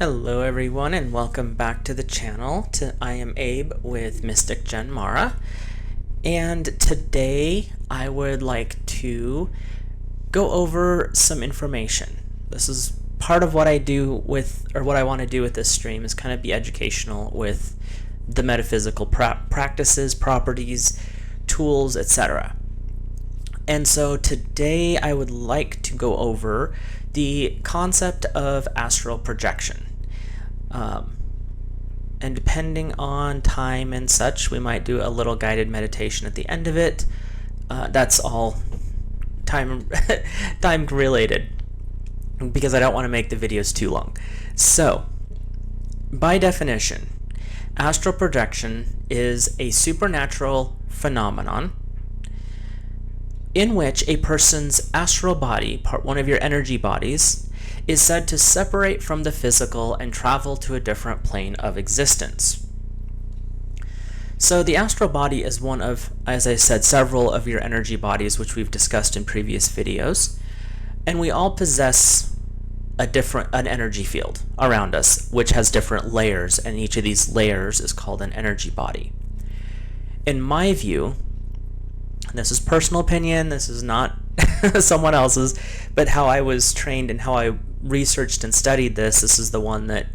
Hello everyone and welcome back to the channel. I am Abe with Mystic Gen Mara, and today I would like to go over some information. This is part of what I do with, or what I want to do with this stream, is kind of be educational with the metaphysical practices, properties, tools, etc. And so today I would like to go over the concept of astral projection. And depending on time and such, we might do a little guided meditation at the end of it. That's all time related, because I don't want to make the videos too long. So, by definition, astral projection is a supernatural phenomenon in which a person's astral body, one of your energy bodies, is said to separate from the physical and travel to a different plane of existence. So the astral body is one of, as I said, several of your energy bodies, which we've discussed in previous videos, and we all possess an energy field around us, which has different layers, and each of these layers is called an energy body. In my view, this is personal opinion, this is not someone else's, but how I was trained and how I researched and studied this is the one that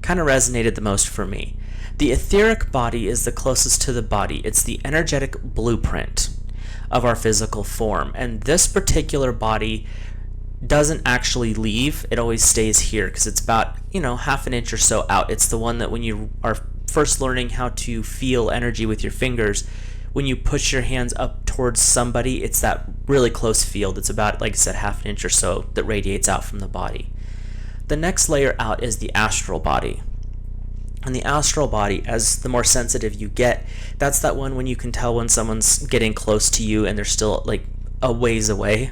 kind of resonated the most for me. The etheric body is the closest to the body. It's the energetic blueprint of our physical form, and this particular body doesn't actually leave. It always stays here because it's about, half an inch or so out. It's the one that when you are first learning how to feel energy with your fingers, when you push your hands up towards somebody, it's that really close field. It's about, like I said, half an inch or so that radiates out from the body. The next layer out is the astral body. And the astral body, as the more sensitive you get, that's that one when you can tell when someone's getting close to you and they're still like a ways away.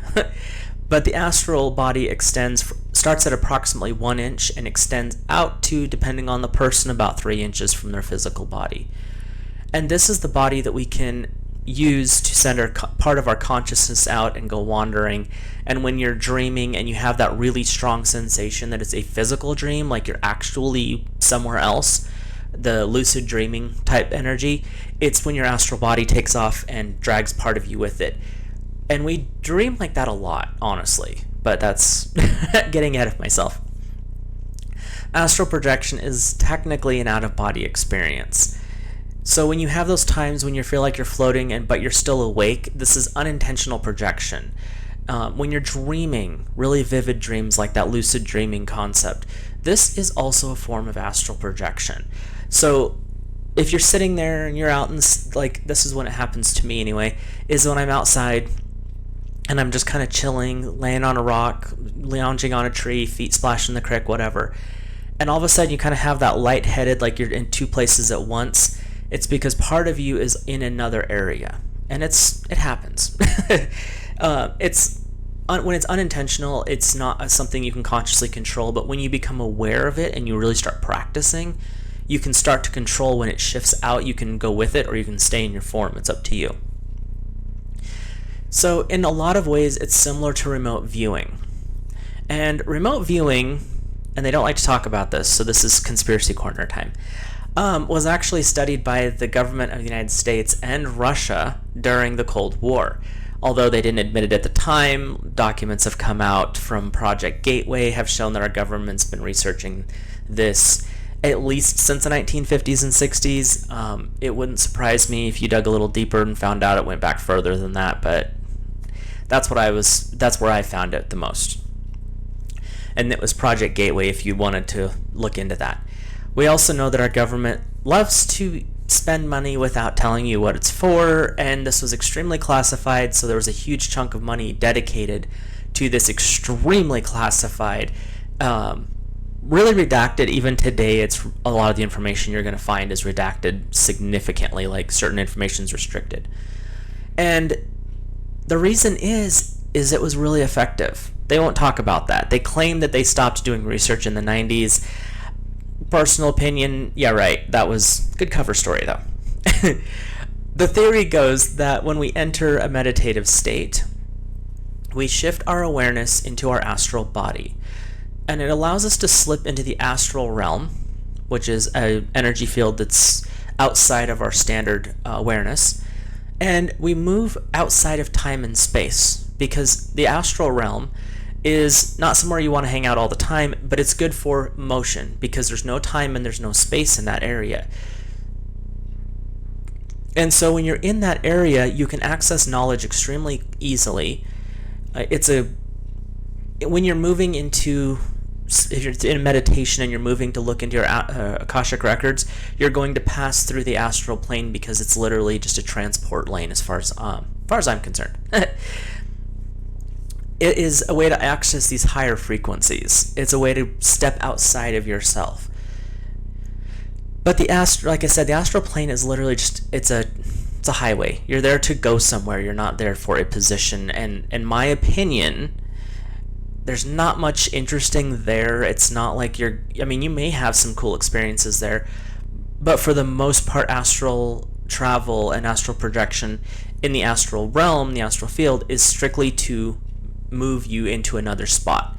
But the astral body starts at approximately 1 inch and extends out to, depending on the person, about 3 inches from their physical body. And this is the body that we can use to send part of our consciousness out and go wandering. And when you're dreaming and you have that really strong sensation that it's a physical dream, like you're actually somewhere else, the lucid dreaming type energy, it's when your astral body takes off and drags part of you with it. And we dream like that a lot, honestly, but that's getting ahead of myself. Astral projection is technically an out-of-body experience. So when you have those times when you feel like you're floating but you're still awake, this is unintentional projection. When you're dreaming, really vivid dreams like that lucid dreaming concept, this is also a form of astral projection. So if you're sitting there and you're out in, this is when it happens to me anyway, is when I'm outside and I'm just kind of chilling, laying on a rock, lounging on a tree, feet splashing in the creek, whatever. And all of a sudden you kind of have that lightheaded, like you're in two places at once. It's because part of you is in another area, and it happens. When it's unintentional, it's not something you can consciously control, but when you become aware of it and you really start practicing, you can start to control when it shifts out. You can go with it or you can stay in your form. It's up to you. So in a lot of ways, it's similar to remote viewing. And remote viewing, and they don't like to talk about this, so this is conspiracy corner time, was actually studied by the government of the United States and Russia during the Cold War. Although they didn't admit it at the time, documents have come out from Project Gateway have shown that our government's been researching this at least since the 1950s and 60s. It wouldn't surprise me if you dug a little deeper and found out it went back further than that, but that's where I found it the most. And it was Project Gateway if you wanted to look into that. We also know that our government loves to spend money without telling you what it's for, and this was extremely classified, so there was a huge chunk of money dedicated to this extremely classified, really redacted. Even today, it's a lot of the information you're going to find is redacted significantly, like certain information is restricted. And the reason is it was really effective. They won't talk about that. They claim that they stopped doing research in the 90s. Personal opinion, yeah, right, that was a good cover story though. The theory goes that when we enter a meditative state, we shift our awareness into our astral body. and it allows us to slip into the astral realm, which is an energy field that's outside of our standard awareness, and we move outside of time and space, because the astral realm is not somewhere you want to hang out all the time, but it's good for motion because there's no time and there's no space in that area. And so when you're in that area, you can access knowledge extremely easily. When you're moving into, if you're in meditation and you're moving to look into your Akashic records, you're going to pass through the astral plane because it's literally just a transport lane as far as I'm concerned. It is a way to access these higher frequencies. It's a way to step outside of yourself. But like I said, the astral plane is literally just, it's a highway. You're there to go somewhere. You're not there for a position. And in my opinion, there's not much interesting there. It's not like you may have some cool experiences there, but for the most part, astral travel and astral projection in the astral realm, the astral field, is strictly to move you into another spot.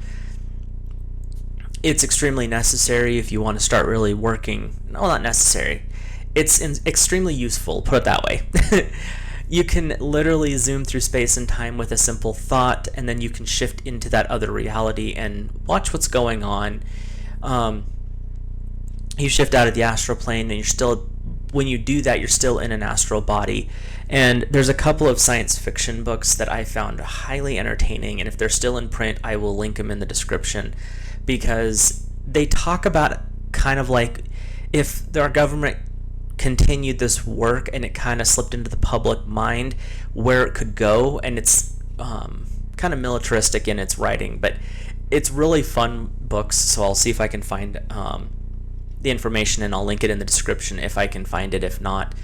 It's extremely necessary if you want to start really working. No, not necessary. It's extremely useful, put it that way. You can literally zoom through space and time with a simple thought, and then you can shift into that other reality and watch what's going on. You shift out of the astral plane, and when you do that, you're still in an astral body. And there's a couple of science fiction books that I found highly entertaining, and if they're still in print, I will link them in the description, because they talk about kind of like if our government continued this work and it kind of slipped into the public mind, where it could go. And it's kind of militaristic in its writing, but it's really fun books. So I'll see if I can find the information, and I'll link it in the description if I can find it. If not,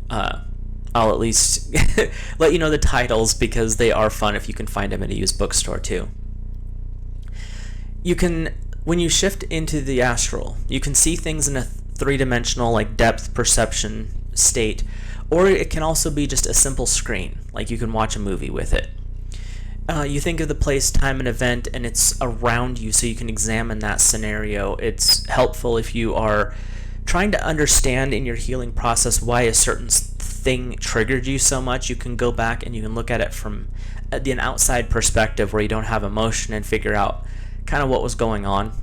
I'll at least let you know the titles, because they are fun if you can find them in a used bookstore too. When you shift into the astral, you can see things in a three-dimensional, like depth perception state, or it can also be just a simple screen, like you can watch a movie with it. You think of the place, time, and event, and it's around you, so you can examine that scenario. It's helpful if you are trying to understand in your healing process why a certain thing triggered you so much. You can go back and you can look at it from an outside perspective where you don't have emotion, and figure out kind of what was going on.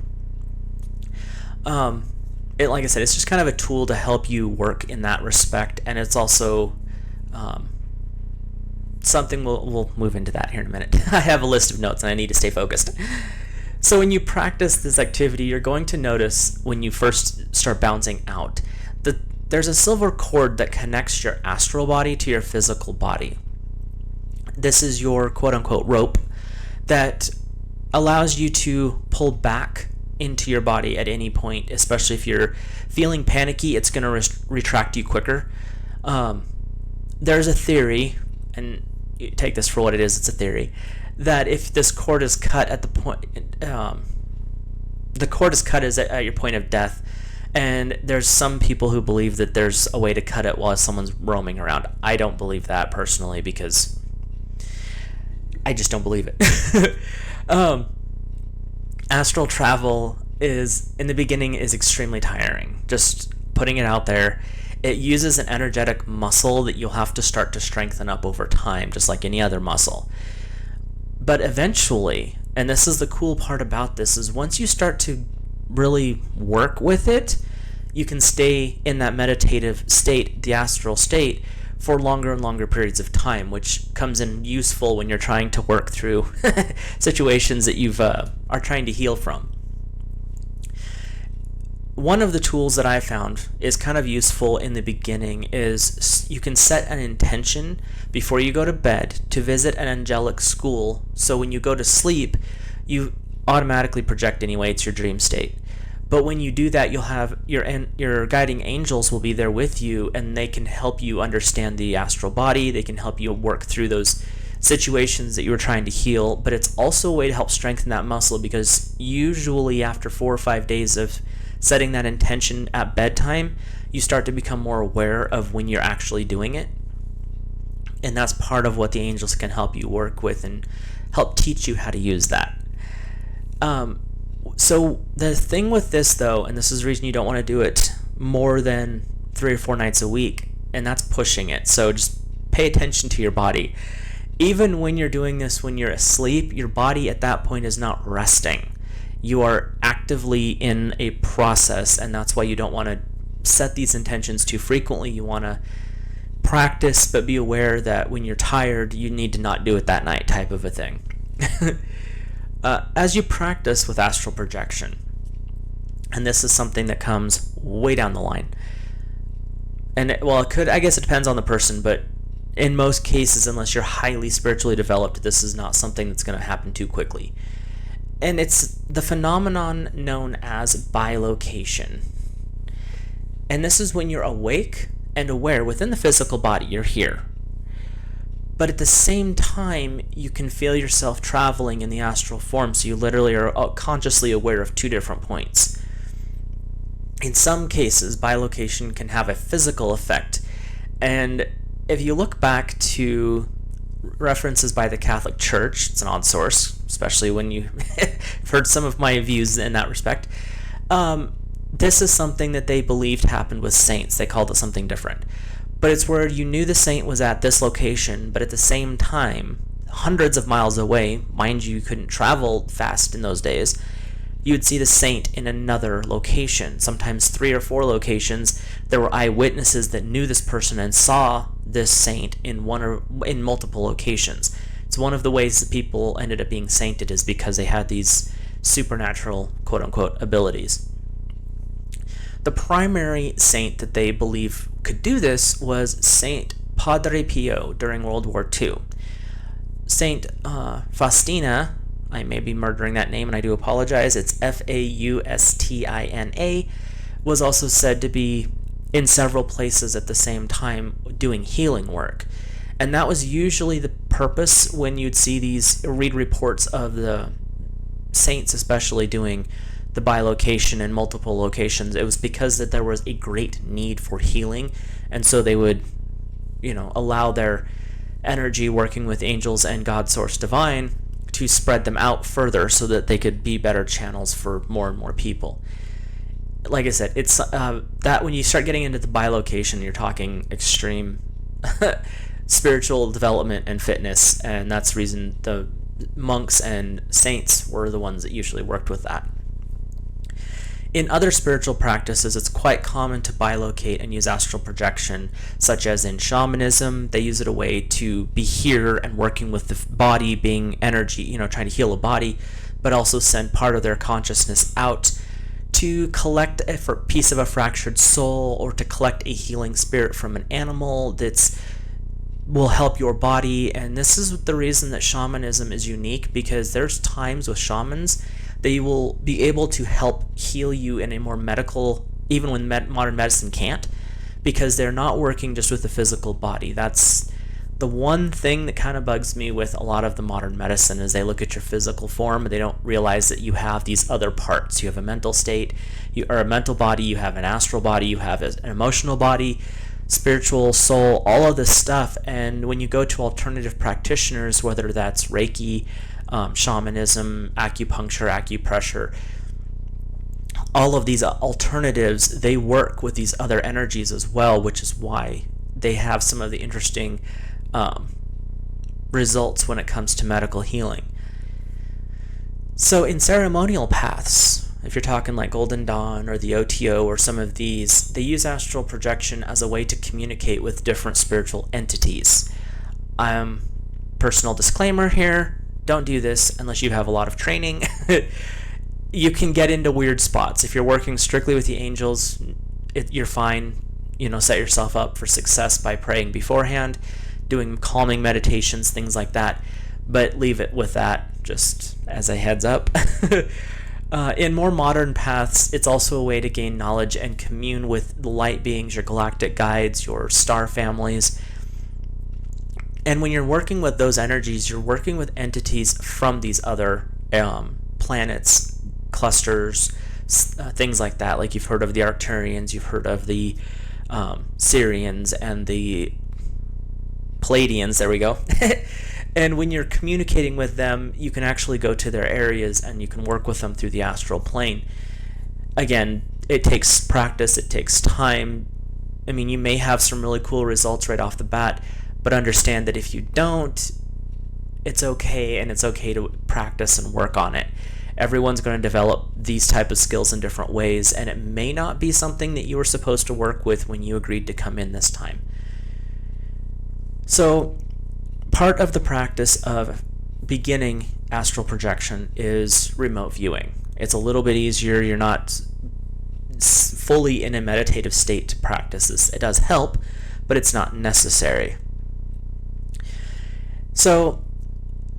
Like I said, it's just kind of a tool to help you work in that respect, and it's also something we'll move into that here in a minute. I have a list of notes and I need to stay focused. So when you practice this activity, you're going to notice when you first start bouncing out that there's a silver cord that connects your astral body to your physical body. This is your quote-unquote rope that allows you to pull back into your body at any point, especially if you're feeling panicky. It's going to retract you quicker. There's a theory, and you take this for what it is, it's a theory, that if this cord is cut at the point, the cord is cut at your point of death, and there's some people who believe that there's a way to cut it while someone's roaming around. I don't believe that personally, because I just don't believe it. Astral travel in the beginning is extremely tiring. Just putting it out there. It uses an energetic muscle that you'll have to start to strengthen up over time, just like any other muscle. But eventually, and this is the cool part about this, is once you start to really work with it, you can stay in that meditative state, the astral state, for longer and longer periods of time, which comes in useful when you're trying to work through situations that you've are trying to heal from. One of the tools that I found is kind of useful in the beginning is you can set an intention before you go to bed to visit an angelic school, so when you go to sleep, you automatically project anyway, it's your dream state. But when you do that, you'll have your guiding angels will be there with you, and they can help you understand the astral body. They can help you work through those situations that you were trying to heal. But it's also a way to help strengthen that muscle, because usually after 4 or 5 days of setting that intention at bedtime, you start to become more aware of when you're actually doing it. And that's part of what the angels can help you work with and help teach you how to use that. So the thing with this, though, and this is the reason you don't want to do it more than 3 or 4 nights a week, and that's pushing it. So just pay attention to your body. Even when you're doing this when you're asleep, your body at that point is not resting. You are actively in a process, and that's why you don't want to set these intentions too frequently. You want to practice, but be aware that when you're tired, you need to not do it that night, type of a thing. As you practice with astral projection, and this is something that comes way down the line, and I guess it depends on the person, but in most cases, unless you're highly spiritually developed, this is not something that's going to happen too quickly. And it's the phenomenon known as bilocation. And this is when you're awake and aware within the physical body, you're here. But at the same time, you can feel yourself traveling in the astral form, so you literally are consciously aware of two different points. In some cases, bilocation can have a physical effect. And if you look back to references by the Catholic Church, it's an odd source, especially when you've heard some of my views in that respect. This is something that they believed happened with saints. They called it something different. But it's where you knew the saint was at this location, but at the same time, hundreds of miles away, mind you couldn't travel fast in those days, you would see the saint in another location, sometimes 3 or 4 locations. There were eyewitnesses that knew this person and saw this saint in multiple locations. It's one of the ways that people ended up being sainted is because they had these supernatural, quote-unquote, abilities. The primary saint that they believe could do this was Saint Padre Pio during World War II. Saint Faustina, I may be murdering that name and I do apologize, it's Faustina, was also said to be in several places at the same time doing healing work. And that was usually the purpose when you'd read reports of the saints especially doing the bilocation in multiple locations. It was because that there was a great need for healing, and so they would, allow their energy working with angels and God Source Divine to spread them out further so that they could be better channels for more and more people. Like I said, it's that when you start getting into the bilocation, you're talking extreme spiritual development and fitness, and that's the reason the monks and saints were the ones that usually worked with that. In other spiritual practices, it's quite common to bilocate and use astral projection, such as in shamanism. They use it a way to be here and working with the body being energy, trying to heal a body, but also send part of their consciousness out to collect a piece of a fractured soul or to collect a healing spirit from an animal will help your body. And this is the reason that shamanism is unique, because there's times with shamans they will be able to help heal you in a more medical, even when modern medicine can't, because they're not working just with the physical body. That's the one thing that kind of bugs me with a lot of the modern medicine is they look at your physical form, but they don't realize that you have these other parts. You have a mental state, you are a mental body, you have an astral body, you have an emotional body, spiritual soul, all of this stuff. And when you go to alternative practitioners, whether that's Reiki, shamanism, acupuncture, acupressure, all of these alternatives, they work with these other energies as well, which is why they have some of the interesting results when it comes to medical healing. So in ceremonial paths, if you're talking like Golden Dawn or the OTO or some of these, they use astral projection as a way to communicate with different spiritual entities. Personal disclaimer here, don't do this unless you have a lot of training. You can get into weird spots. If you're working strictly with the angels, you're fine. Set yourself up for success by praying beforehand, doing calming meditations, things like that. But leave it with that, just as a heads up. In more modern paths, it's also a way to gain knowledge and commune with the light beings, your galactic guides, your star families. And when you're working with those energies, you're working with entities from these other planets, clusters, things like that. Like you've heard of the Arcturians, you've heard of the Syrians and the Palladians, there we go. And when you're communicating with them, you can actually go to their areas and you can work with them through the astral plane. Again, it takes practice, it takes time. I mean, you may have some really cool results right off the bat, but understand that if you don't, it's okay, and it's okay to practice and work on it. Everyone's going to develop these type of skills in different ways, and it may not be something that you were supposed to work with when you agreed to come in this time. So part of the practice of beginning astral projection is remote viewing. It's a little bit easier. You're not fully in a meditative state to practice this. It does help, but it's not necessary. So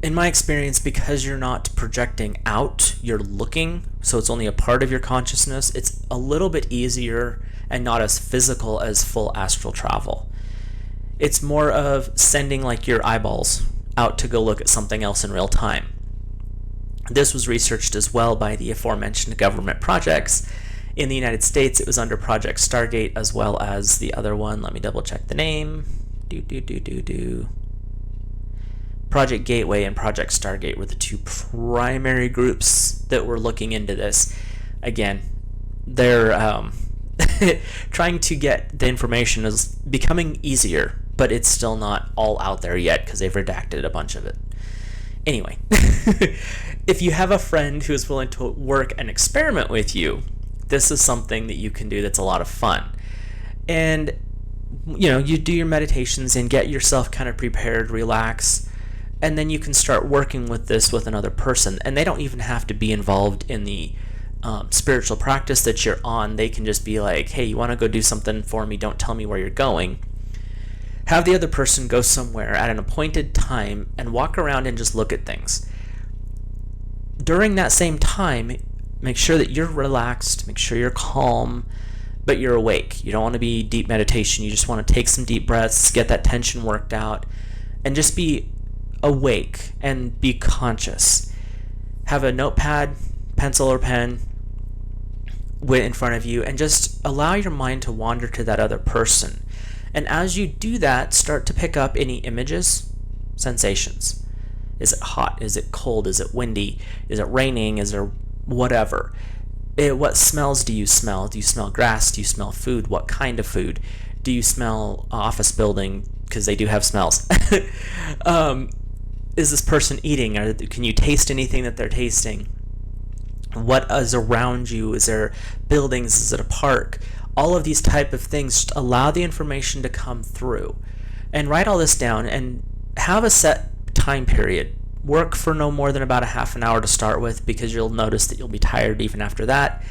in my experience, because you're not projecting out, you're looking, so it's only a part of your consciousness, it's a little bit easier and not as physical as full astral travel. It's more of sending like your eyeballs out to go look at something else in real time. This was researched as well by the aforementioned government projects. In the United States, it was under Project Stargate, as well as the other one. Let me double check the name. Project Gateway and Project Stargate were the two primary groups that were looking into this. Again, they're trying to get the information is becoming easier, but it's still not all out there yet because they've redacted a bunch of it. Anyway, if you have a friend who is willing to work and experiment with you, this is something that you can do that's a lot of fun. And, you do your meditations and get yourself kind of prepared, relax, and then you can start working with this with another person. And they don't even have to be involved in the spiritual practice that you're on. They can just be like, hey, you want to go do something for me? Don't tell me where you're going. Have the other person go somewhere at an appointed time and walk around and just look at things. During that same time, make sure that you're relaxed, make sure you're calm, but you're awake. You don't want to be deep meditation. You just want to take some deep breaths, get that tension worked out, and just be awake and be conscious. Have a notepad, pencil or pen in front of you, and just allow your mind to wander to that other person. And as you do that, start to pick up any images, sensations. Is it hot? Is it cold? Is it windy? Is it raining? Is there whatever? What smells do you smell? Do you smell grass? Do you smell food? What kind of food? Do you smell office building? Because they do have smells. Is this person eating? Can you taste anything that they're tasting? What is around you? Is there buildings? Is it a park? All of these type of things, just allow the information to come through. And write all this down and have a set time period. Work for no more than about a half an hour to start with, because you'll notice that you'll be tired even after that.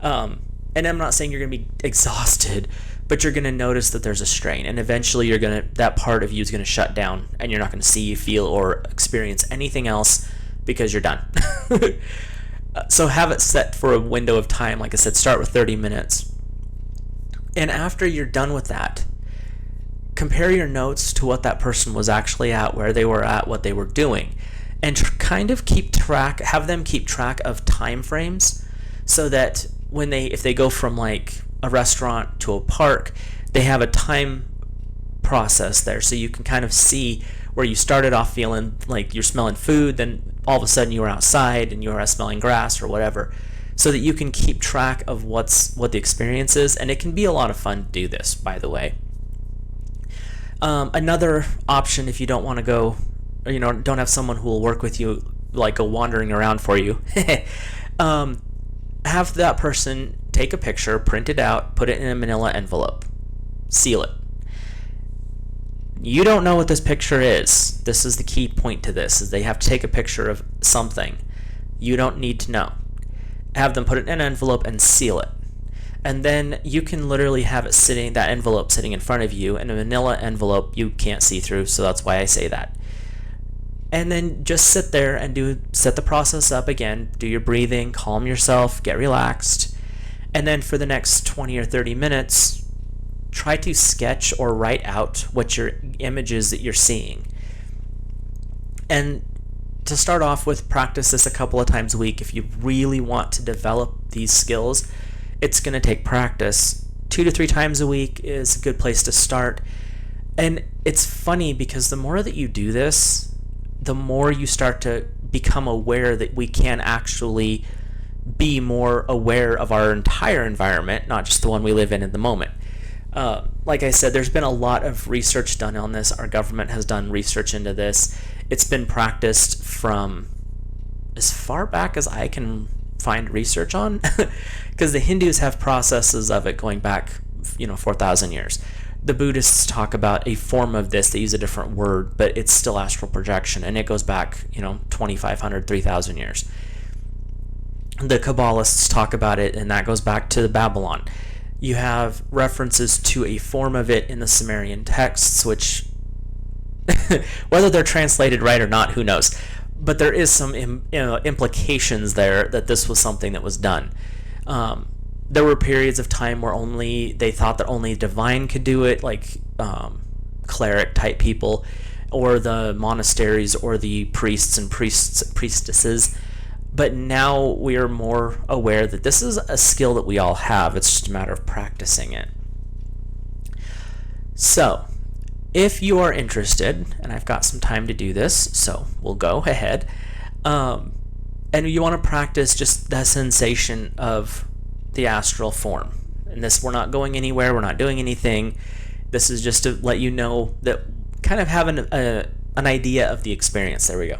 And I'm not saying you're going to be exhausted, but you're going to notice that there's a strain, and eventually that part of you is going to shut down, and you're not going to see, feel, or experience anything else because you're done. So have it set for a window of time. Like I said, start with 30 minutes. And after you're done with that, compare your notes to what that person was actually at, where they were at, what they were doing, and kind of have them keep track of time frames, so that if they go from like a restaurant to a park, they have a time process there, so you can kind of see where you started off feeling like you're smelling food, then all of a sudden you were outside and you were smelling grass or whatever, so that you can keep track of what the experience is. And it can be a lot of fun to do this, by the way. Another option, if you don't want to go, don't have someone who will work with you, like go wandering around for you, have that person take a picture, print it out, put it in a manila envelope, seal it. You don't know what this picture is. This is the key point to this, is they have to take a picture of something. You don't need to know. Have them put it in an envelope and seal it. And then you can literally have that envelope sitting in front of you, and a manila envelope you can't see through, so that's why I say that. And then just sit there and set the process up again, do your breathing, calm yourself, get relaxed, and then for the next 20 or 30 minutes, try to sketch or write out what your images that you're seeing. And to start off with, practice this a couple of times a week. If you really want to develop these skills, it's going to take practice. 2 to 3 times a week is a good place to start. And it's funny because the more that you do this, the more you start to become aware that we can actually be more aware of our entire environment, not just the one we live in the moment. Like I said, there's been a lot of research done on this. Our government has done research into this. It's been practiced from as far back as I can find research on, because the Hindus have processes of it going back, 4,000 years. The Buddhists talk about a form of this. They use a different word, but it's still astral projection, and it goes back, 2,500, 3,000 years. The Kabbalists talk about it, and that goes back to Babylon. You have references to a form of it in the Sumerian texts, which, whether they're translated right or not, who knows? But there is some implications there that this was something that was done. There were periods of time where they thought that only divine could do it, like cleric type people, or the monasteries, or the priests and priestesses. But now we are more aware that this is a skill that we all have. It's just a matter of practicing it. So, if you are interested, and I've got some time to do this, so we'll go ahead, and you want to practice just the sensation of the astral form. And this, we're not going anywhere, we're not doing anything. This is just to let you know that, kind of have an idea of the experience. There we go.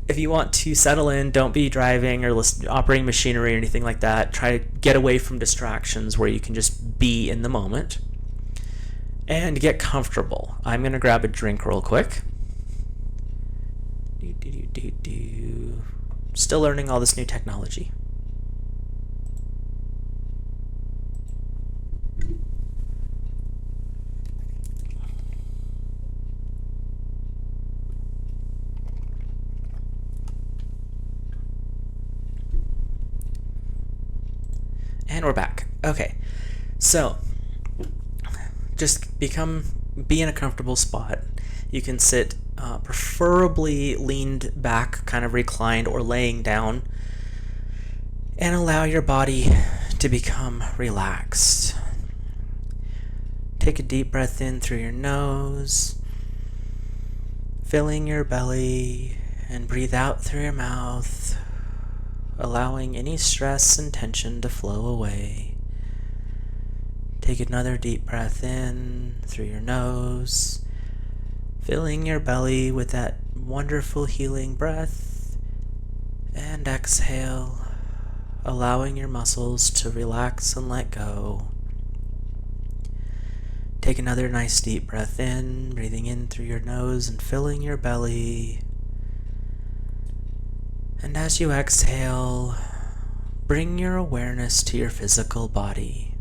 If you want to settle in, don't be driving or operating machinery or anything like that. Try to get away from distractions where you can just be in the moment and get comfortable. I'm going to grab a drink real quick. Still learning all this new technology. And we're back. Okay, so just be in a comfortable spot. You can sit preferably leaned back, kind of reclined, or laying down, and allow your body to become relaxed. Take a deep breath in through your nose, filling your belly, and breathe out through your mouth, allowing any stress and tension to flow away. Take another deep breath in through your nose, filling your belly with that wonderful healing breath, and exhale, allowing your muscles to relax and let go. Take another nice deep breath in, breathing in through your nose and filling your belly. And as you exhale, bring your awareness to your physical body.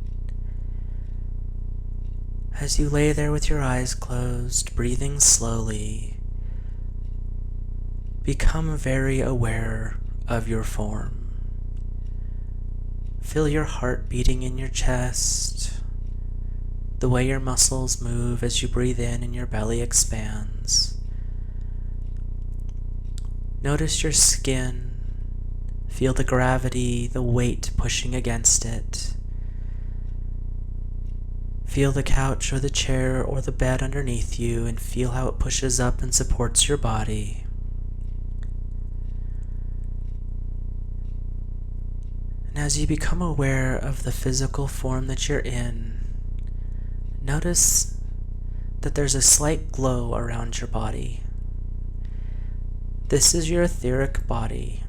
As you lay there with your eyes closed, breathing slowly, become very aware of your form. Feel your heart beating in your chest, the way your muscles move as you breathe in and your belly expands. Notice your skin. Feel the gravity, the weight pushing against it. Feel the couch or the chair or the bed underneath you and feel how it pushes up and supports your body. And as you become aware of the physical form that you're in, notice that there's a slight glow around your body. This is your etheric body.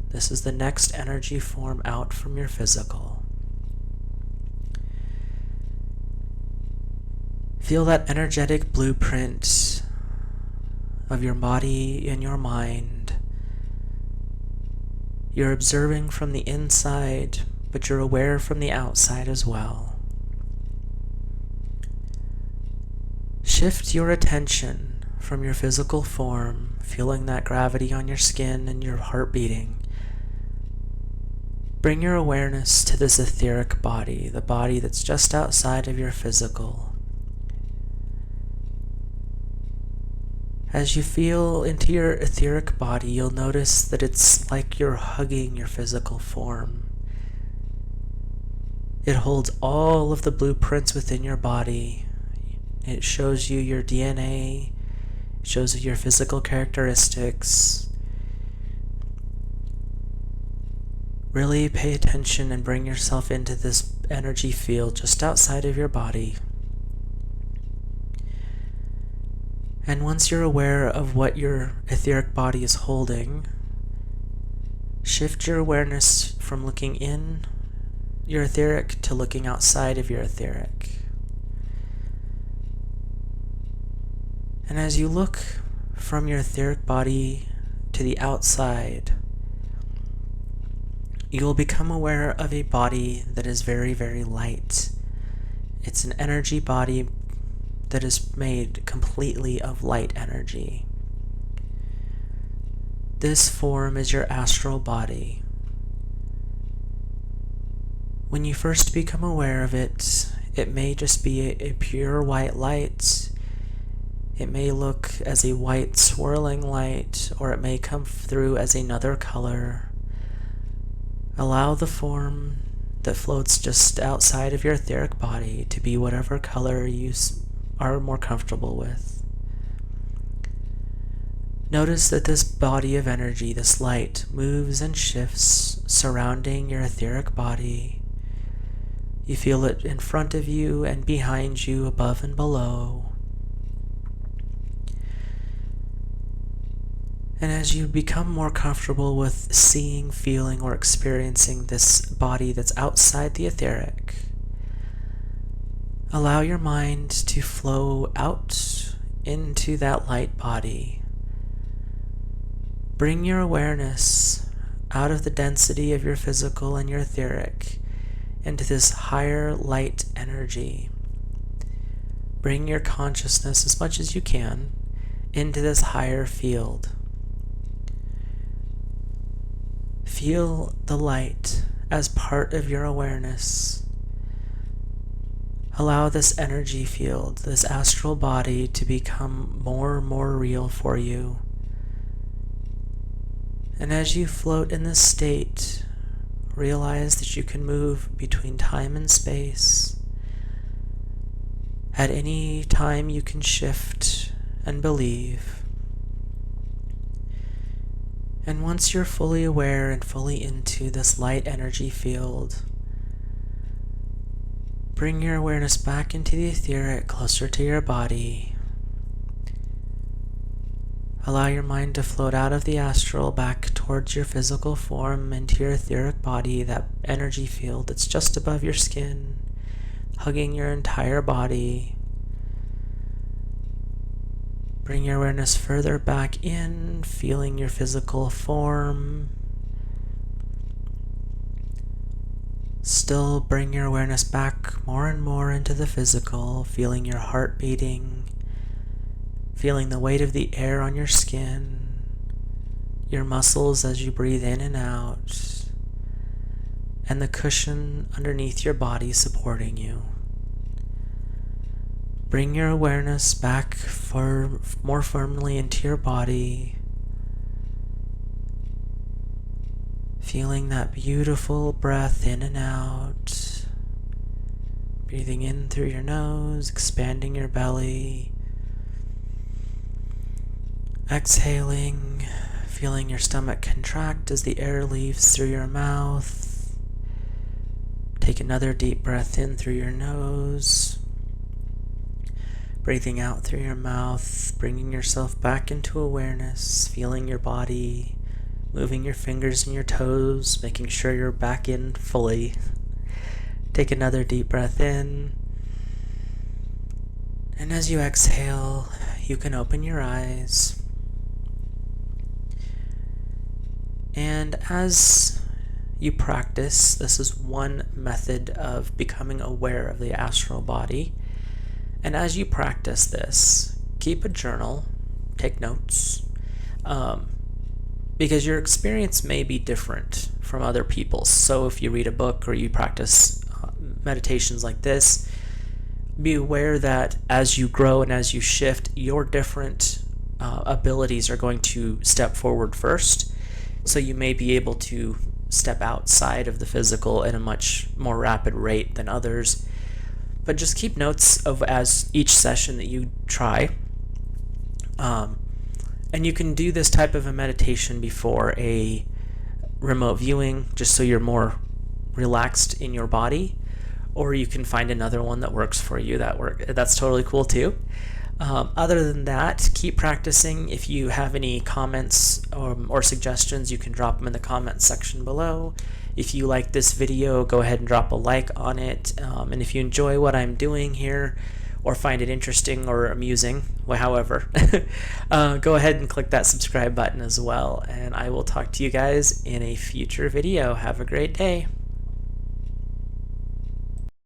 This is the next energy form out from your physical. Feel that energetic blueprint of your body and your mind. You're observing from the inside, but you're aware from the outside as well. Shift your attention from your physical form, feeling that gravity on your skin and your heart beating. Bring your awareness to this etheric body, the body that's just outside of your physical. As you feel into your etheric body, you'll notice that it's like you're hugging your physical form. It holds all of the blueprints within your body. It shows you your DNA, It shows you your physical characteristics. Really pay attention and bring yourself into this energy field just outside of your body. And once you're aware of what your etheric body is holding, shift your awareness from looking in your etheric to looking outside of your etheric. And as you look from your etheric body to the outside, you will become aware of a body that is very, very light. It's an energy body that is made completely of light energy. This form is your astral body. When you first become aware of it, it may just be a pure white light. It may look as a white swirling light, or it may come through as another color. Allow the form that floats just outside of your etheric body to be whatever color you are more comfortable with. Notice that this body of energy, this light, moves and shifts surrounding your etheric body. You feel it in front of you and behind you, above and below. And as you become more comfortable with seeing, feeling, or experiencing this body that's outside the etheric, allow your mind to flow out into that light body. Bring your awareness out of the density of your physical and your etheric into this higher light energy. Bring your consciousness as much as you can into this higher field. Feel the light as part of your awareness. Allow this energy field, this astral body, to become more and more real for you. And as you float in this state, realize that you can move between time and space. At any time you can shift and believe. And once you're fully aware and fully into this light energy field, bring your awareness back into the etheric, closer to your body. Allow your mind to float out of the astral back towards your physical form, into your etheric body, that energy field that's just above your skin, hugging your entire body. Bring your awareness further back in, feeling your physical form. Still bring your awareness back more and more into the physical, feeling your heart beating, feeling the weight of the air on your skin, your muscles as you breathe in and out, and the cushion underneath your body supporting you. Bring your awareness back more firmly into your body, feeling that beautiful breath in and out, breathing in through your nose, expanding your belly, exhaling, feeling your stomach contract as the air leaves through your mouth. Take another deep breath in through your nose, breathing out through your mouth, bringing yourself back into awareness, feeling your body, moving your fingers and your toes, making sure you're back in fully. Take another deep breath in. And as you exhale, you can open your eyes. And as you practice, this is one method of becoming aware of the astral body. And as you practice this, keep a journal, take notes, because your experience may be different from other people's. So if you read a book or you practice meditations like this, be aware that as you grow and as you shift, your different abilities are going to step forward first. So you may be able to step outside of the physical at a much more rapid rate than others. But just keep notes of as each session that you try. And you can do this type of a meditation before a remote viewing, just so you're more relaxed in your body, or you can find another one that works for you. That's totally cool too. Other than that, keep practicing. If you have any comments or suggestions, you can drop them in the comments section below. If you like this video, go ahead and drop a like on it. And if you enjoy what I'm doing here, or find it interesting or amusing, however, go ahead and click that subscribe button as well. And I will talk to you guys in a future video. Have a great day.